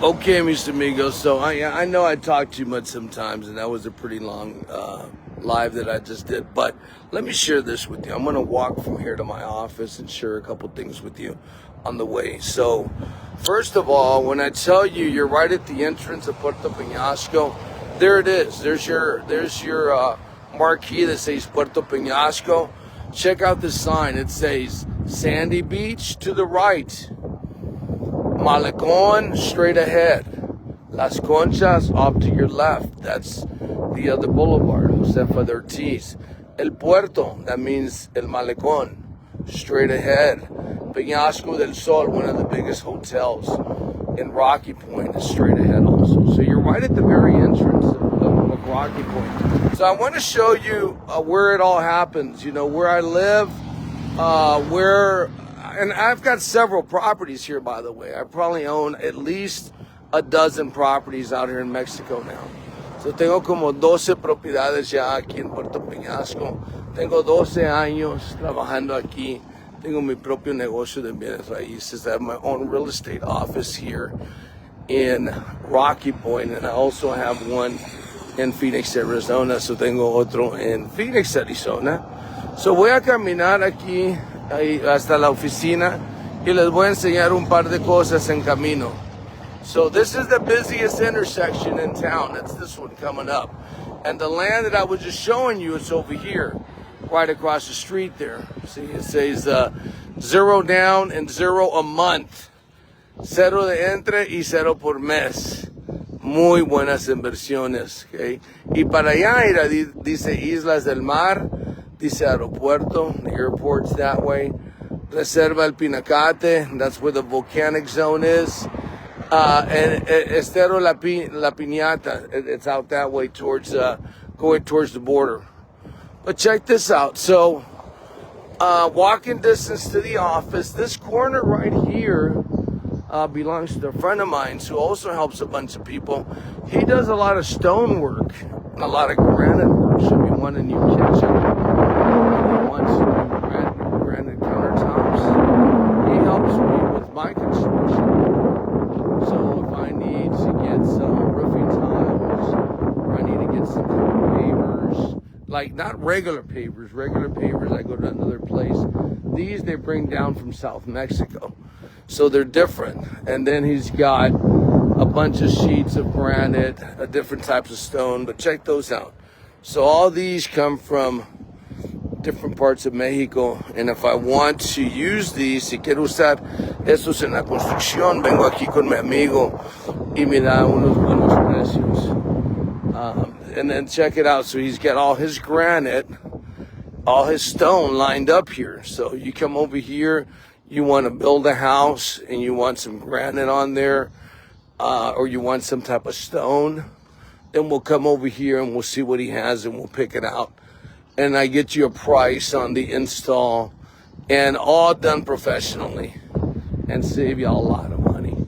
Okay, mis amigos. So I know I talk too much sometimes, and that was a pretty long live that I just did. But let me share this with you. I'm going to walk from here to my office and share a couple things with you on the way. So, first of all, when I tell you you're right at the entrance of Puerto Penasco, there it is. There's your marquee that says Puerto Penasco. Check out this sign. It says Sandy Beach to the right. Malecon straight ahead. Las Conchas off to your left. That's the other boulevard, Josefa de Ortiz. El Puerto, that means El Malecon, straight ahead. Penasco del Sol, one of the biggest hotels in Rocky Point, is straight ahead also. So you're right at the very entrance of Rocky Point. So I want to show you where it all happens, where I live, and I've got several properties here, by the way. I probably own at least a dozen properties out here in Mexico now. So tengo como 12 propiedades ya aquí en Puerto Peñasco. Tengo 12 años trabajando aquí. Tengo mi propio negocio de bienes raíces. I have my own real estate office here in Rocky Point, and I also have one in Phoenix, Arizona. So tengo otro en Phoenix, Arizona. So voy a caminar aquí hasta la oficina y les voy a enseñar un par de cosas en camino. So this is the busiest intersection in town. That's this one coming up. And the land that I was just showing you is over here, right across the street there. See, it says 0 down and 0 a month. Cero de entre y cero por mes. Muy buenas inversiones, okay? Y para allá dice Islas del Mar. Dice Aeropuerto, the airport's that way. Reserva El Pinacate, that's where the volcanic zone is. And Estero La Piñata, it's out that way towards, going towards the border. But check this out. So, walking distance to the office. This corner right here belongs to a friend of mine who also helps a bunch of people. He does a lot of stone work, a lot of granite work. Should be one in your kitchen. Granite countertops. He helps me with my construction. So if I need to get some roofing tiles, or I need to get some pavers, like not regular pavers I go to another place. These they bring down from South Mexico. So they're different. And then he's got a bunch of sheets of granite, different types of stone, but check those out. So all these come from different parts of Mexico, and if I want to use these, si quiero usar estos en la construcción, vengo aquí con mi amigo y me da unos buenos precios. And then check it out. So he's got all his granite, all his stone lined up here. So you come over here, you want to build a house and you want some granite on there, or you want some type of stone, then we'll come over here and we'll see what he has and we'll pick it out. And I get you a price on the install, and all done professionally, and save you a lot of money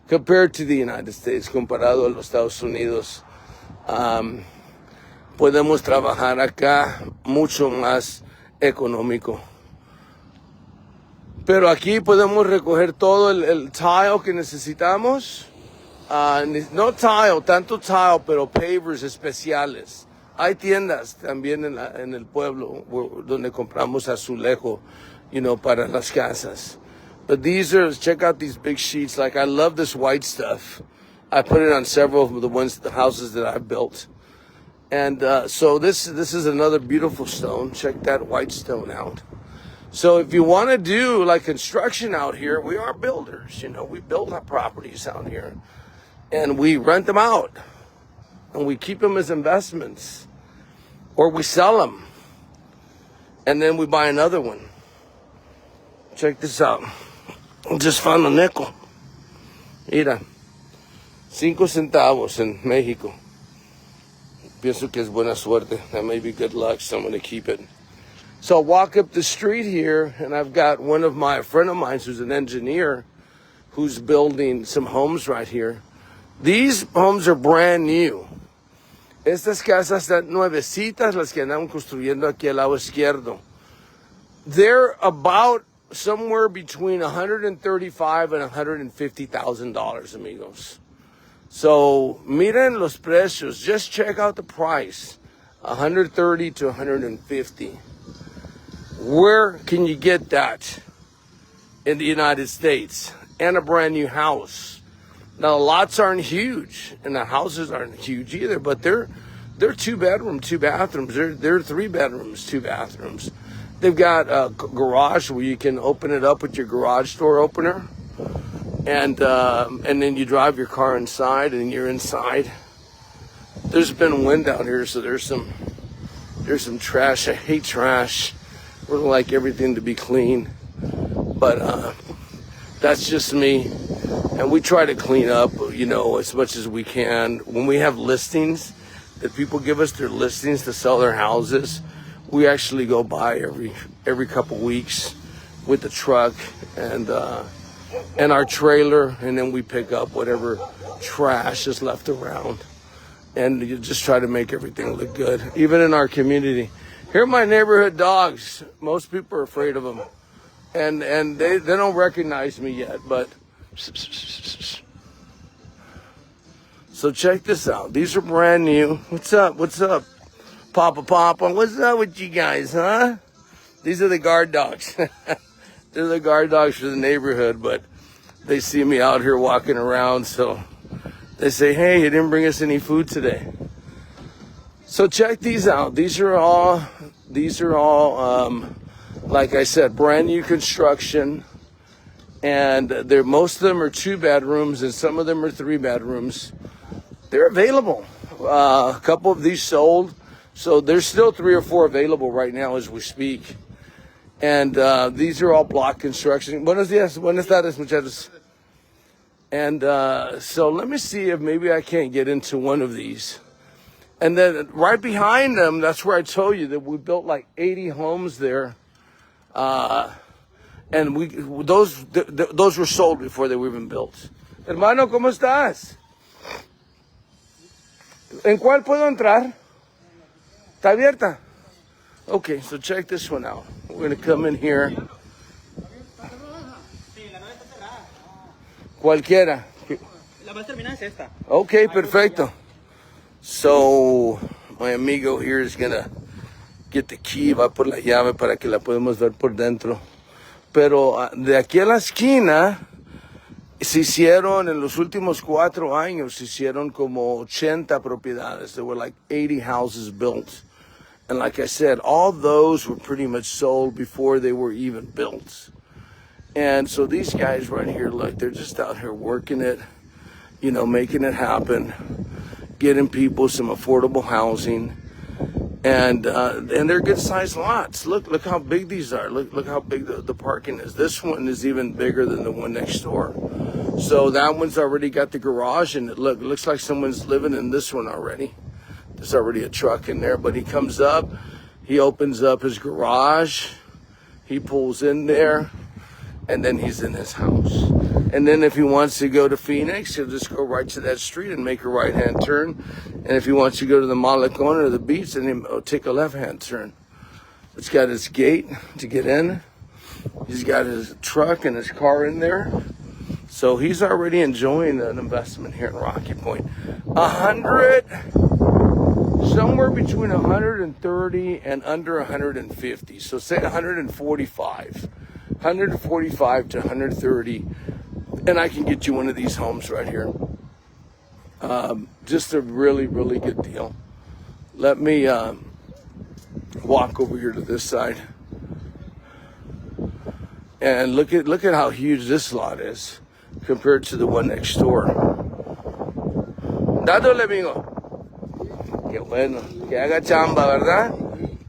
compared to the United States. Comparado a los Estados Unidos, podemos trabajar acá mucho más económico. Pero aquí podemos recoger todo el tile que necesitamos. No tile, tanto tile, pero pavers especiales. Hay tiendas también en el pueblo donde compramos azulejo, para las casas. But check out these big sheets. Like, I love this white stuff. I put it on several of the houses that I've built. And so this is another beautiful stone. Check that white stone out. So if you want to do like construction out here, we are builders. We build our properties out here. And we rent them out. And we keep them as investments, or we sell them, and then we buy another one. Check this out. I just found a nickel. Mira, 5 centavos in Mexico. Pienso que es buena suerte. That may be good luck, so I'm going to keep it. So I walk up the street here, and I've got a friend of mine who's an engineer who's building some homes right here. These homes are brand new. Estas casas están nuevecitas, las que andan construyendo aquí al lado izquierdo. They're about somewhere between $135,000 and $150,000, amigos. So, miren los precios. Just check out the price. 130 to 150. Where can you get that in the United States? And a brand new house. Now, lots aren't huge, and the houses aren't huge either, but they're 2-bedroom, 2 bathrooms. They're 3 bedrooms, 2 bathrooms. They've got a garage where you can open it up with your garage door opener, and then you drive your car inside, and you're inside. There's been wind out here, so there's some trash. I hate trash. I would like everything to be clean, but that's just me. And we try to clean up, as much as we can. When we have listings that people give us, their listings to sell their houses, we actually go by every couple weeks with the truck and our trailer, and then we pick up whatever trash is left around. And you just try to make everything look good, even in our community. Here are my neighborhood dogs. Most people are afraid of them. And they don't recognize me yet, but... So check this out. These are brand new. What's up? Papa? What's up with you guys, huh? These are the guard dogs. They're the guard dogs for the neighborhood, but they see me out here walking around, so they say, hey, you didn't bring us any food today. So check these out. These are all, like I said, brand new construction. And most of them are 2 bedrooms, and some of them are 3 bedrooms. They're available. A couple of these sold, so there's still 3 or 4 available right now as we speak. And these are all block construction. Buenos tardes, muchachos. And so let me see if maybe I can't get into one of these. And then right behind them, that's where I told you that we built like 80 homes there. And those were sold before they were even built. Hermano, ¿cómo estás? ¿En cuál puedo entrar? ¿Está abierta? Okay, so check this one out. We're going to come in here. Cualquiera. La más terminada es esta. Okay, perfecto. So, my amigo here is going to get the key. Va por la llave para que la podamos ver por dentro. Pero de aquí a la esquina se hicieron, en los últimos 4 años, se hicieron como 80 propiedades. There were like 80 houses built. And like I said, all those were pretty much sold before they were even built. And so these guys right here, look, they're just out here working it, making it happen, getting people some affordable housing. And they're good sized lots. Look how big these are. Look how big the parking is. This one is even bigger than the one next door. So that one's already got the garage in it. Look, it looks like someone's living in this one already. There's already a truck in there, but he comes up, he opens up his garage, he pulls in there, and then he's in his house. And then if he wants to go to Phoenix, he'll just go right to that street and make a right-hand turn. And if he wants to go to the Malecon or the beach, then he'll take a left-hand turn. It's got his gate to get in. He's got his truck and his car in there. So he's already enjoying an investment here in Rocky Point. Somewhere between 130 and under 150. So say 145. 145 to 130. And I can get you one of these homes right here. Just a really, really good deal. Let me walk over here to this side. And look at how huge this lot is compared to the one next door. Dándole, amigo. Qué bueno. Que haga chamba, ¿verdad?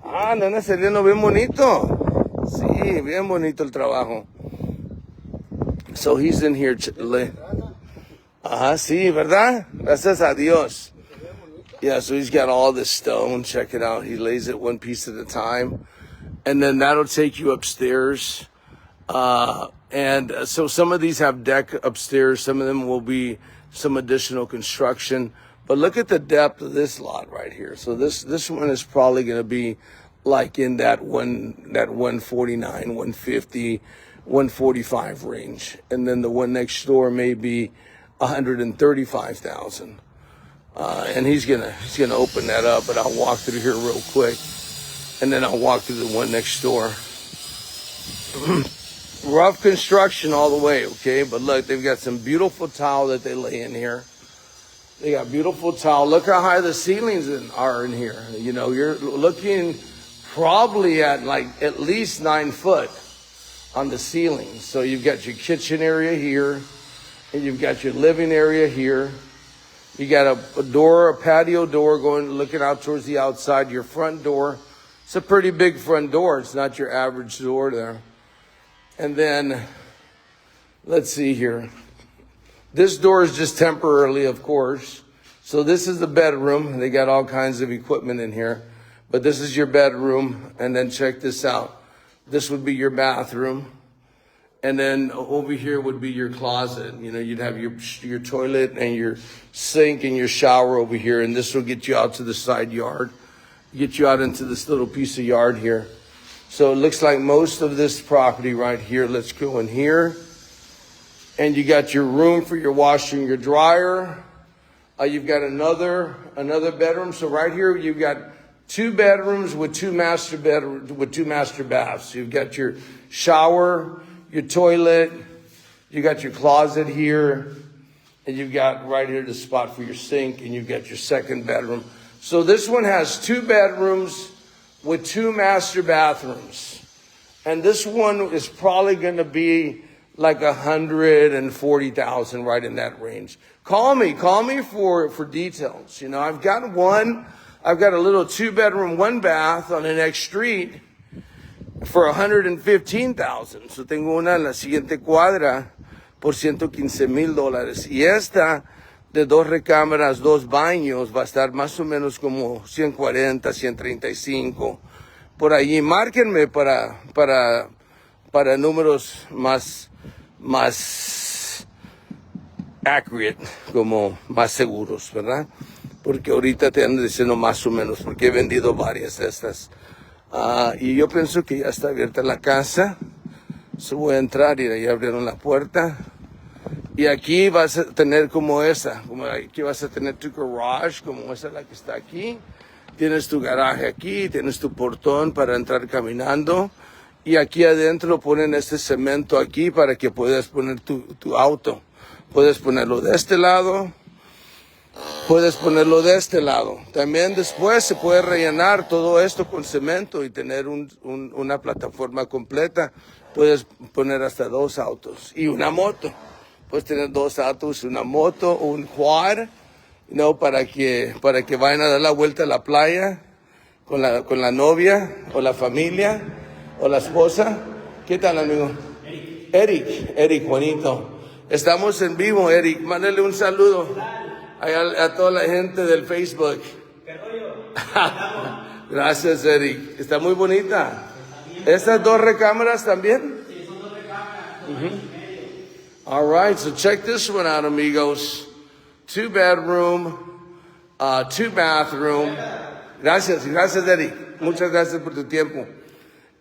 Ah, no, saliendo bien bonito. Sí, bien bonito el trabajo. So he's in here. Sí, ¿verdad? Gracias a Dios. Yeah, so he's got all this stone. Check it out. He lays it one piece at a time. And then that'll take you upstairs. And so some of these have deck upstairs. Some of them will be some additional construction. But look at the depth of this lot right here. So this one is probably going to be like in that 149, 150, 145 range. And then the one next door may be $135,000. And he's gonna open that up, but I'll walk through here real quick, and then I'll walk through the one next door. Rough construction all the way, okay? But look, they've got some beautiful tile that they lay in here. They got beautiful tile. Look how high the ceilings are in here. You know, you're looking probably at like at least 9 foot on the ceiling. So you've got your kitchen area here, and you've got your living area here. You got a door, a patio door looking out towards the outside, your front door. It's a pretty big front door. It's not your average door there. And then, let's see here. This door is just temporarily, of course. So this is the bedroom. They got all kinds of equipment in here. But this is your bedroom. And then check this out. This would be your bathroom. And then over here would be your closet. You know, you'd have your toilet and your sink and your shower over here. And this will get you out to the side yard. Get you out into this little piece of yard here. So it looks like most of this property right here. Let's go in here. And you got your room for your washer and your dryer. You've got another bedroom. So right here you've got 2 bedrooms with two master baths. You've got your shower, your toilet, you got your closet here, and you've got right here the spot for your sink, and you've got your second bedroom. So this one has 2 bedrooms with 2 master bathrooms. And this one is probably going to be like 140,000, right in that range. Call me for details. You know, I've got a little 2-bedroom, 1-bath on the next street for 115,000. So tengo una en la siguiente cuadra por $115,000. Y esta de 2 recámaras, 2 baños, va a estar más o menos como 140, 135. Por allí, márquenme para números más accurate, como más seguros, ¿verdad? Porque ahorita te ando diciendo más o menos, porque he vendido varias de estas. Y yo pienso que ya está abierta la casa. So voy a entrar y ahí abrieron la puerta. Y aquí vas a tener como aquí vas a tener tu garage, como esa la que está aquí. Tienes tu garaje aquí, tienes tu portón para entrar caminando. Y aquí adentro ponen este cemento aquí para que puedas poner tu auto. Puedes ponerlo de este lado, puedes ponerlo de este lado. También después se puede rellenar todo esto con cemento y tener una plataforma completa. Puedes poner hasta 2 autos y una moto. Puedes tener 2 autos, una moto, un quad, para que vayan a dar la vuelta a la playa con la novia o la familia o la esposa. ¿Qué tal, amigo? Eric, Juanito. Estamos en vivo, Eric. Mándale un saludo a toda la gente del Facebook. Gracias, Eric. Está muy bonita. ¿Estas 2 recámaras también? Sí, son 2 recámaras. All right, so check this one out, amigos. 2-bedroom, 2-bathroom. Gracias, Eric. Muchas gracias por tu tiempo.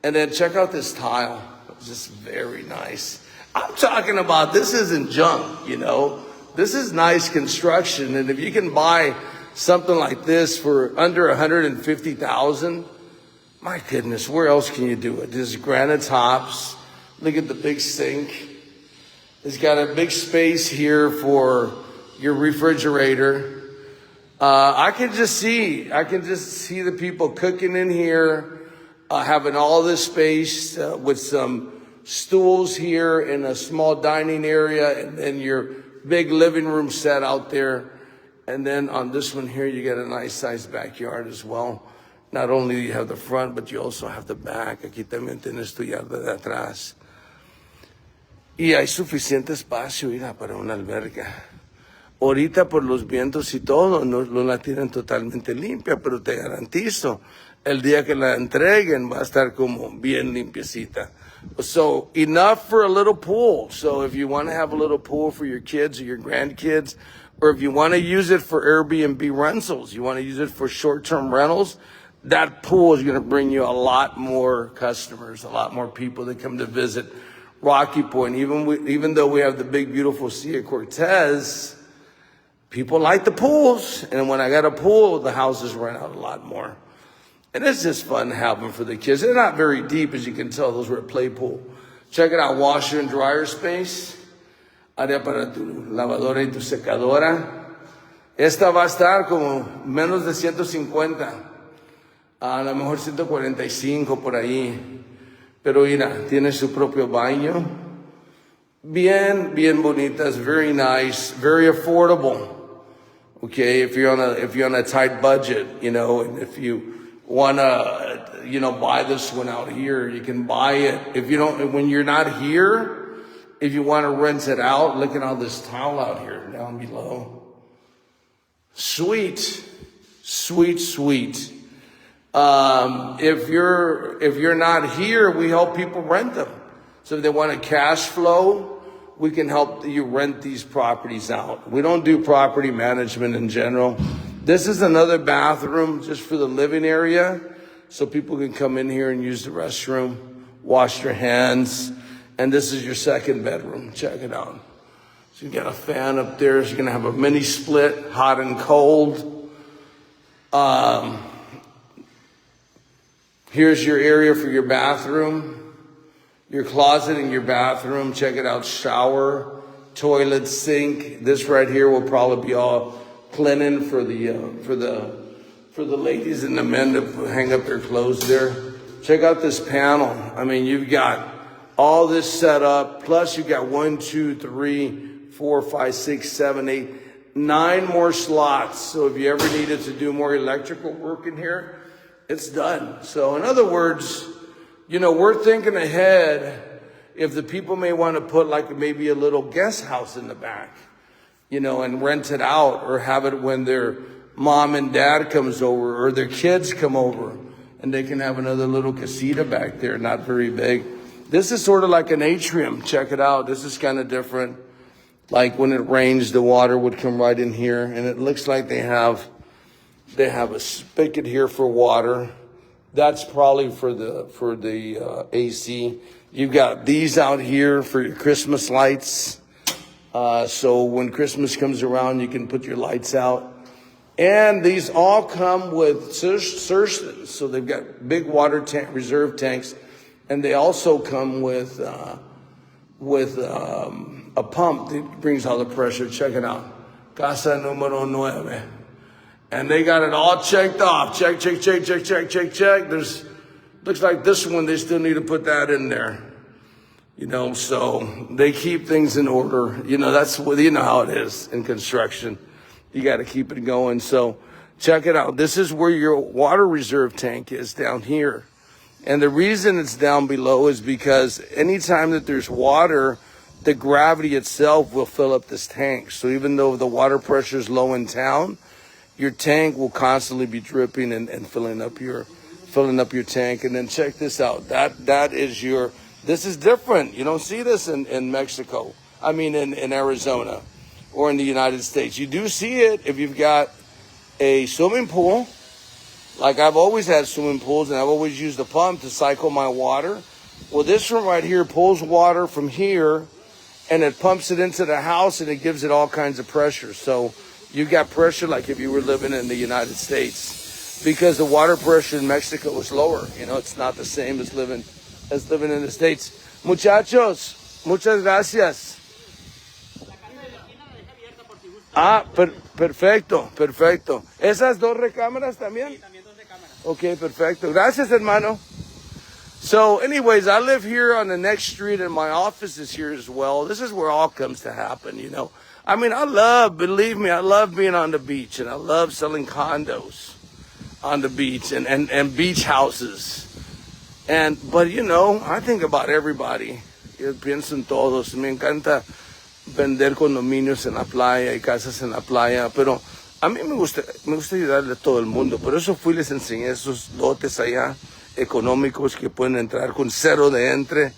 And then check out this tile. It's just very nice. I'm talking about this isn't junk, This is nice construction. And if you can buy something like this for under 150,000, my goodness, where else can you do it? There's granite tops. Look at the big sink. It's got a big space here for your refrigerator. I can just see the people cooking in here, having all this space with some stools here and a small dining area, and then your big living room set out there. And then on this one here, you get a nice sized backyard as well. Not only do you have the front, but you also have the back. Aquí también tienes tu yarda de atrás. Y hay suficiente espacio, mira, para una alberca. Ahorita por los vientos y todo, no la tienen totalmente limpia, pero te garantizo, el día que la entreguen va a estar como bien limpiecita. So enough for a little pool. So if you want to have a little pool for your kids or your grandkids, or if you want to use it for Airbnb rentals, you want to use it for short-term rentals, that pool is going to bring you a lot more customers, a lot more people that come to visit Rocky Point. Even though we have the big, beautiful Sea of Cortez, people like the pools. And when I got a pool, the houses rent out a lot more. And it's just fun to have them for the kids. They're not very deep, as you can tell. Those were a play pool. Check it out, washer and dryer space. Área para tu lavadora y tu secadora. Esta va a estar como menos de 150. A lo mejor 145 por ahí. Pero mira, tiene su propio baño. Bien bonitas, very nice, very affordable. Okay, if you're on a tight budget, and if you wanna, buy this one out here, you can buy it. When you're not here, if you want to rent it out, look at all this tile out here down below. Sweet. If you're not here, we help people rent them. So if they want a cash flow, we can help you rent these properties out. We don't do property management in general. This is another bathroom just for the living area, so people can come in here and use the restroom, wash their hands. And this is your second bedroom. Check it out. So you got a fan up there. So you're going to have a mini split, hot and cold. Here's your area for your bathroom, your closet and your bathroom. Check it out. Shower, toilet, sink. This right here will probably be all linen for the ladies and the men to hang up their clothes there. Check out this panel. I mean, you've got all this set up, plus you got 1, 2, 3, 4, 5, 6, 7, 8, 9 more slots. So if you ever needed to do more electrical work in here, it's done. So in other words, we're thinking ahead if the people may want to put like maybe a little guest house in the back, and rent it out, or have it when their mom and dad comes over or their kids come over, and they can have another little casita back there, not very big. This is sort of like an atrium. Check it out. This is kind of different. Like when it rains, the water would come right in here, and it looks like they have a spigot here for water. That's probably for the AC. You've got these out here for your Christmas lights. So when Christmas comes around, you can put your lights out. And these all come with Surstons. So they've got big water tank, reserve tanks. And they also come with a pump that brings all the pressure. Check it out. Casa numero 9. And they got it all checked off. Check. Looks like this one, they still need to put that in there. So they keep things in order. That's how it is in construction. You got to keep it going. So check it out. This is where your water reserve tank is down here. And the reason it's down below is because anytime that there's water, the gravity itself will fill up this tank. So even though the water pressure is low in town, your tank will constantly be dripping and filling up your tank. And then check this out. This is different. You don't see this in Mexico. I mean, in Arizona or in the United States. You do see it if you've got a swimming pool. Like I've always had swimming pools, and I've always used a pump to cycle my water. Well, this one right here pulls water from here, and it pumps it into the house, and it gives it all kinds of pressure. So you got pressure like if you were living in the United States, because the water pressure in Mexico is lower. It's not the same as living in the States. Muchachos, muchas gracias. Perfecto. ¿Esas dos recámaras también? Okay, perfecto. Gracias, hermano. So anyways, I live here on the next street, and my office is here as well. This is where all comes to happen, I mean, believe me, I love being on the beach, and I love selling condos on the beach and beach houses. But I think about everybody. Yo pienso en todos. Me encanta vender condominios en la playa y casas en la playa, pero a mí me gusta ayudarle a todo el mundo. Por eso fui y les enseñé esos lotes allá económicos que pueden entrar con cero de entre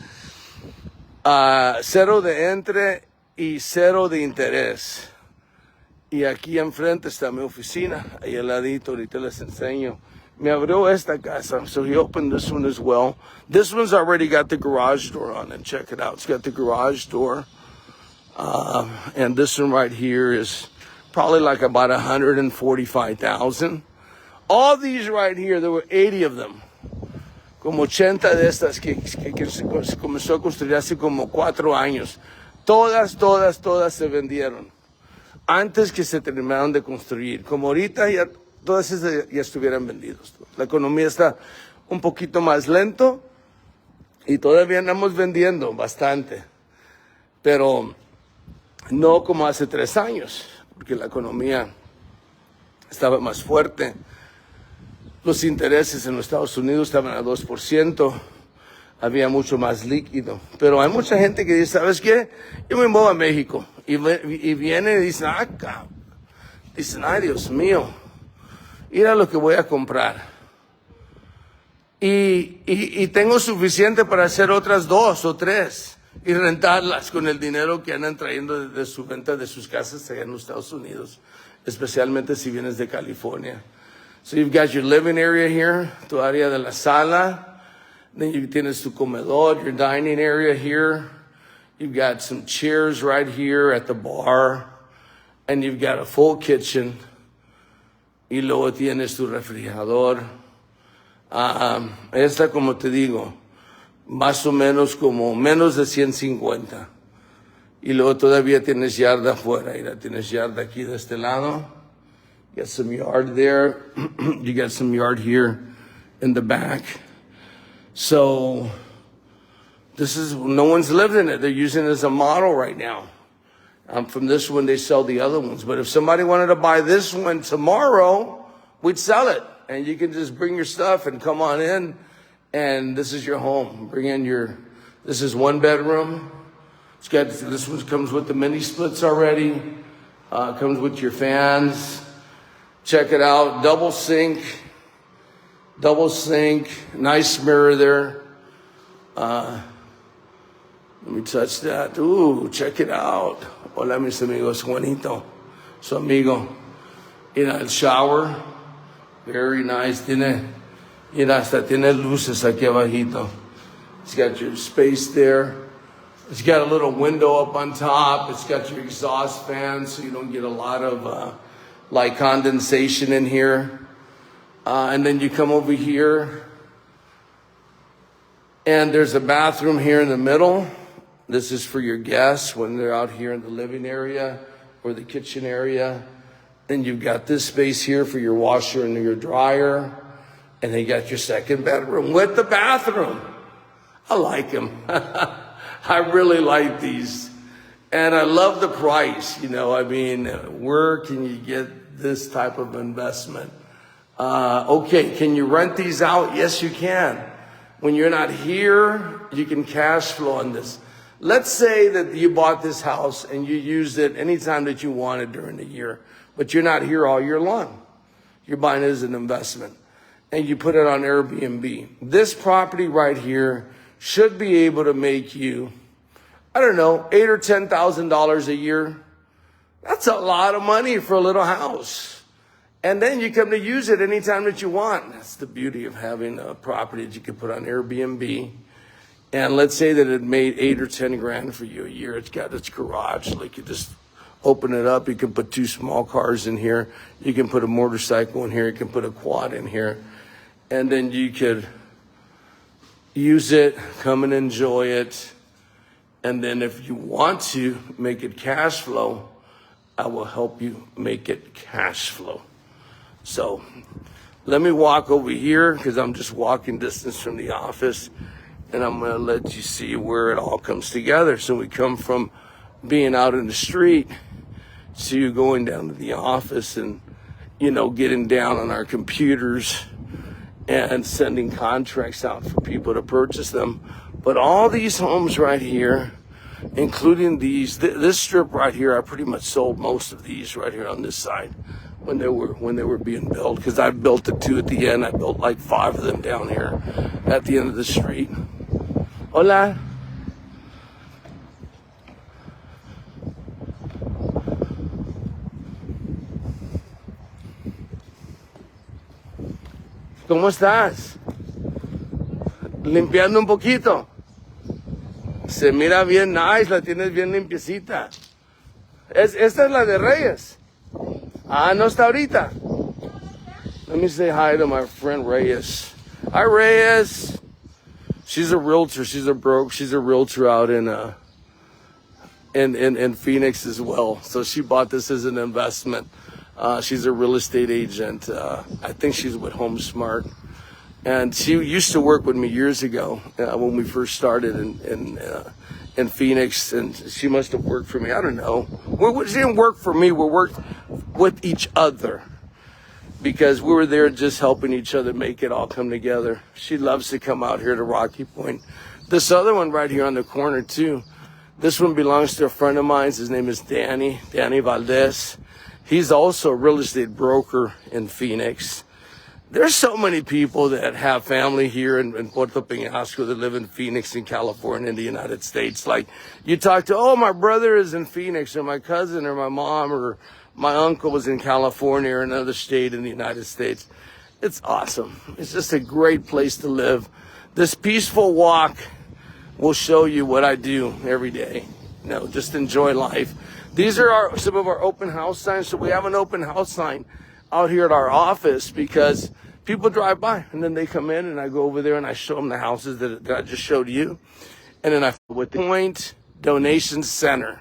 y cero de interés. Y aquí enfrente está mi oficina, ahí al ladito, ahorita les enseño. Me abrió esta casa, so he opened this one as well. This one's already got the garage door on it. Check it out. It's got the garage door. And this one right here is probably like about 145,000. All these right here, there were 80 of them. Como 80 de estas que se comenzó a construir hace como 4 años. Todas se vendieron antes que se terminaron de construir. Como ahorita ya todas esas ya estuvieran vendidos. La economía está un poquito más lento y todavía andamos vendiendo bastante. Pero no como hace 3 años, porque la economía estaba más fuerte. Los intereses en los Estados Unidos estaban a 2%, había mucho más líquido. Pero hay mucha gente que dice, ¿sabes qué? Yo me muevo a México. Y vienen y dicen, dicen, ay Dios mío, mira lo que voy a comprar. Y tengo suficiente para hacer otras 2 o 3 y rentarlas con el dinero que andan trayendo de su venta de sus casas allá en los Estados Unidos, especialmente si vienes de California. So you've got your living area here, tu área de la sala. Then you tienes tu comedor, your dining area here. You've got some chairs right here at the bar. And you've got a full kitchen. Y luego tienes tu refrigerador. Esta, como te digo, más o menos como menos de 150. Y luego todavía tienes yarda afuera. Mira, tienes yarda aquí de este lado. You got some yard there. You got some yard here in the back. So no one's lived in it. They're using it as a model right now. From this one, they sell the other ones. But if somebody wanted to buy this one tomorrow, we'd sell it. And you can just bring your stuff and come on in. And this is your home. This is 1 bedroom. This one comes with the mini splits already. Comes with your fans. Check it out, double sink, nice mirror there. Let me touch that. Ooh, check it out. Hola mis amigos, Juanito, su amigo. Mira, el shower, very nice. Hasta tiene luces aquí abajito. It's got your space there. It's got a little window up on top. It's got your exhaust fan so you don't get a lot of like condensation in here. And then you come over here and there's a bathroom here in the middle. This is for your guests when they're out here in the living area or the kitchen area. Then you've got this space here for your washer and your dryer. And then you got your second bedroom with the bathroom. I like them. I really like these. And I love the price, where can you get this type of investment? Okay, can you rent these out? Yes, you can. When you're not here, you can cash flow on this. Let's say that you bought this house and you used it anytime that you wanted during the year, but you're not here all year long. You're buying it as an investment and you put it on Airbnb. This property right here should be able to make you, $8,000 or $10,000 a year. That's a lot of money for a little house. And then you come to use it anytime that you want. That's the beauty of having a property that you can put on Airbnb. And let's say that it made $8 or $10 grand for you a year. It's got its garage. Like you just open it up. You can put 2 small cars in here. You can put a motorcycle in here. You can put a quad in here. And then you could use it, come and enjoy it. And then if you want to make it cash flow, I will help you make it cash flow. So let me walk over here because I'm just walking distance from the office. And I'm going to let you see where it all comes together. So we come from being out in the street to going down to the office and, getting down on our computers and sending contracts out for people to purchase them. But all these homes right here, including this strip right here, I pretty much sold most of these right here on this side when they were being built. Because I built the 2 at the end. I built like 5 of them down here at the end of the street. Hola. ¿Cómo estás? Limpiando un poquito. Se mira bien nice, la tienes bien limpiecita. Esta es la de Reyes. Ah, no está ahorita. Let me say hi to my friend Reyes. Hi, Reyes. She's a realtor. She's a realtor out in Phoenix as well. So she bought this as an investment. She's a real estate agent. I think she's with HomeSmart. And she used to work with me years ago when we first started in Phoenix. And she must have worked for me. I don't know. She didn't work for me. We worked with each other because we were there just helping each other make it all come together. She loves to come out here to Rocky Point. This other one right here on the corner too. This one belongs to a friend of mine. His name is Danny Valdez. He's also a real estate broker in Phoenix. There's so many people that have family here in Puerto Penasco that live in Phoenix in California in the United States. Like you talk to, oh, my brother is in Phoenix, or my cousin, or my mom, or my uncle was in California or another state in the United States. It's awesome. It's just a great place to live. This peaceful walk will show you what I do every day. You know, just enjoy life. These are some of our open house signs. So we have an open house sign out here at our office because people drive by and then they come in and I go over there and I show them the houses that I just showed you. And then I with the Point Donation Center.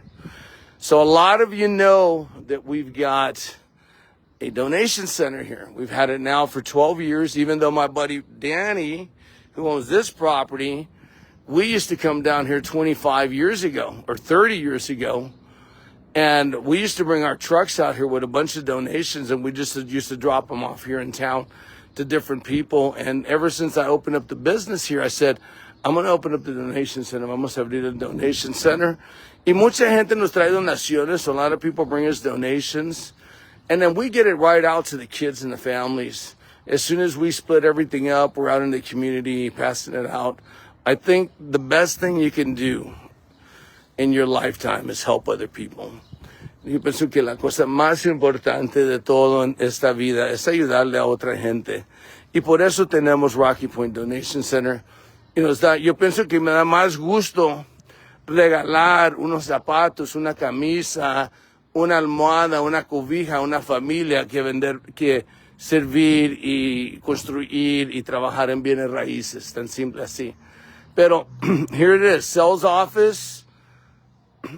So a lot of you know that we've got a donation center here. We've had it now for 12 years, even though my buddy Danny, who owns this property, we used to come down here 25 years ago or 30 years ago. And we used to bring our trucks out here with a bunch of donations and we just used to drop them off here in town to different people. And ever since I opened up the business here, I said, I'm going to open up the donation center. Vamos a abrir el donation center. Y mucha gente nos trae donaciones. So a lot of people bring us donations. And then we get it right out to the kids and the families. As soon as we split everything up, we're out in the community passing it out. I think the best thing you can do in your lifetime is help other people. Yo pienso que la cosa más importante de todo en esta vida es ayudarle a otra gente. Y por eso tenemos Rocky Point Donation Center. Y yo pienso que me da más gusto regalar unos zapatos, una camisa, una almohada, una cobija a una familia que servir y construir y trabajar en bienes raíces, tan simple así. Pero here it is, sales office,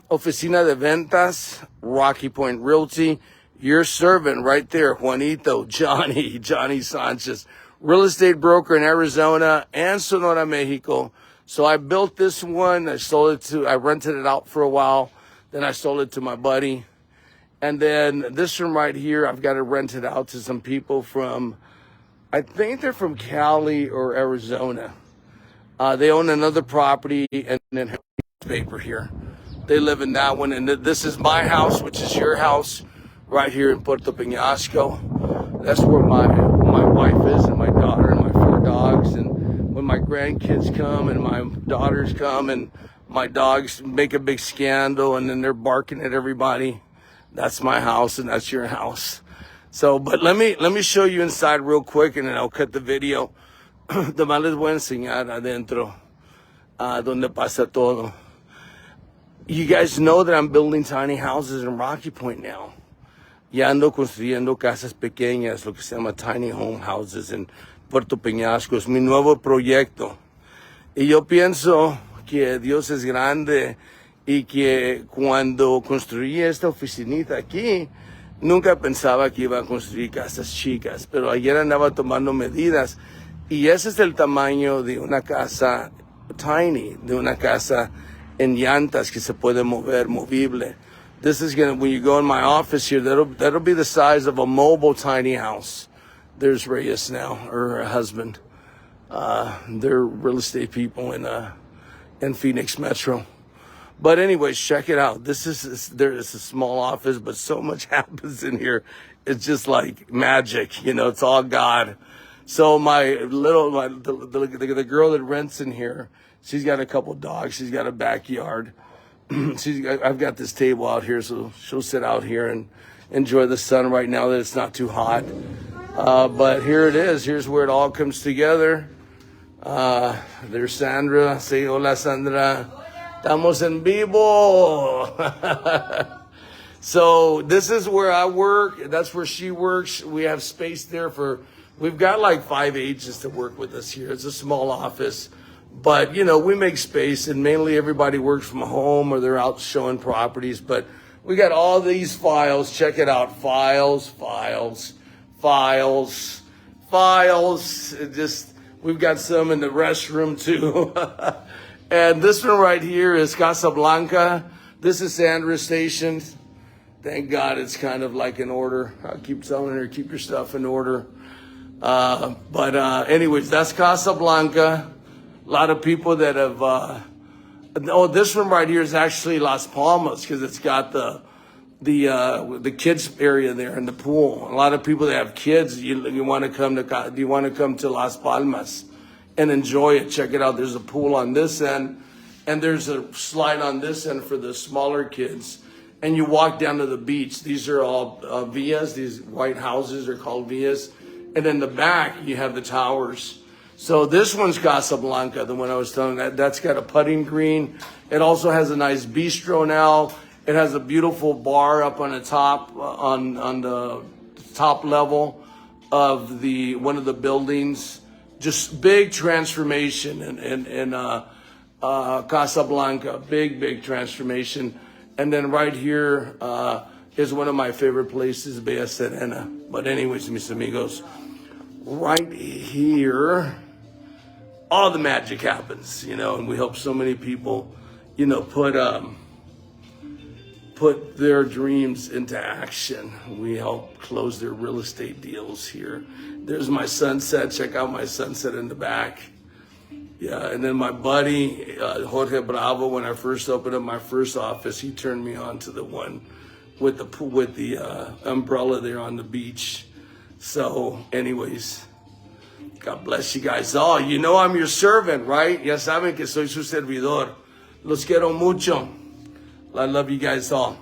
oficina de ventas, Rocky Point Realty, your servant right there, Juanito, Johnny Sanchez, real estate broker in Arizona and Sonora, Mexico. So I built this one. I rented it out for a while. Then I sold it to my buddy. And then this one right here, I've got it rented out to some people from, I think they're from Cali or Arizona. They own another property and then paper here. They live in that one. And this is my house, which is your house right here in Puerto Penasco. That's where my wife is and my daughter and my 4 dogs. And when my grandkids come and my daughters come and my dogs make a big scandal and then they're barking at everybody, that's my house and that's your house. So, but let me show you inside real quick and then I'll cut the video. Además les voy a enseñar adentro donde pasa todo. You guys know that I'm building tiny houses in Rocky Point now. Ya ando construyendo casas pequeñas, lo que se llama tiny home houses en Puerto Penasco. Es mi nuevo proyecto. Y yo pienso que Dios es grande y que cuando construí esta oficinita aquí, nunca pensaba que iba a construir casas chicas. Pero ayer andaba tomando medidas y ese es el tamaño de una casa tiny, de una casa en llantas que se puede mover, movible. This is when you go in my office here, that'll be the size of a mobile tiny house. There's Reyes now, or her husband. They're real estate people in Phoenix Metro. But anyways, check it out. There is a small office, but so much happens in here. It's just like magic, it's all God. So the girl that rents in here, she's got a couple dogs. She's got a backyard. I've got this table out here, so she'll sit out here and enjoy the sun right now that it's not too hot. But here it is. Here's where it all comes together. There's Sandra. Say hola, Sandra. Estamos en vivo. So this is where I work. That's where she works. We have space there we've got like 5 agents that work with us here. It's a small office. But, we make space, and mainly everybody works from home or they're out showing properties. But we got all these files. Check it out. Files. We've got some in the restroom too. And this one right here is Casablanca. This is Sandra's station. Thank God it's kind of like in order. I keep telling her, keep your stuff in order. But anyways, that's Casablanca. A lot of people that have, this one right here is actually Las Palmas because it's got the kids area there in the pool. A lot of people that have kids, you want to come to Las Palmas and enjoy it. Check it out. There's a pool on this end and there's a slide on this end for the smaller kids. And you walk down to the beach. These are all villas. These white houses are called villas. And in the back, you have the towers. So this one's Casablanca, the one I was telling you. That's got a putting green. It also has a nice bistro now. It has a beautiful bar up on the top, on the top level of one of the buildings. Just big transformation in Casablanca. Big transformation. And then right here is one of my favorite places, Bella Serena. But anyways, mis amigos, right here, all the magic happens, and we help so many people, put their dreams into action. We help close their real estate deals here. There's my sunset. Check out my sunset in the back. Yeah, and then my buddy, Jorge Bravo, when I first opened up my first office, he turned me on to the one with the umbrella there on the beach. So, anyways, God bless you guys all. I'm your servant, right? Ya saben que soy su servidor. Los quiero mucho. I love you guys all.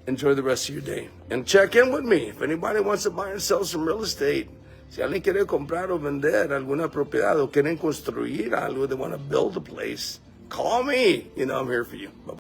Enjoy the rest of your day. And check in with me. If anybody wants to buy and sell some real estate, si alguien quiere comprar o vender alguna propiedad o quieren construir algo, they want to build a place, call me. I'm here for you. Bye-bye.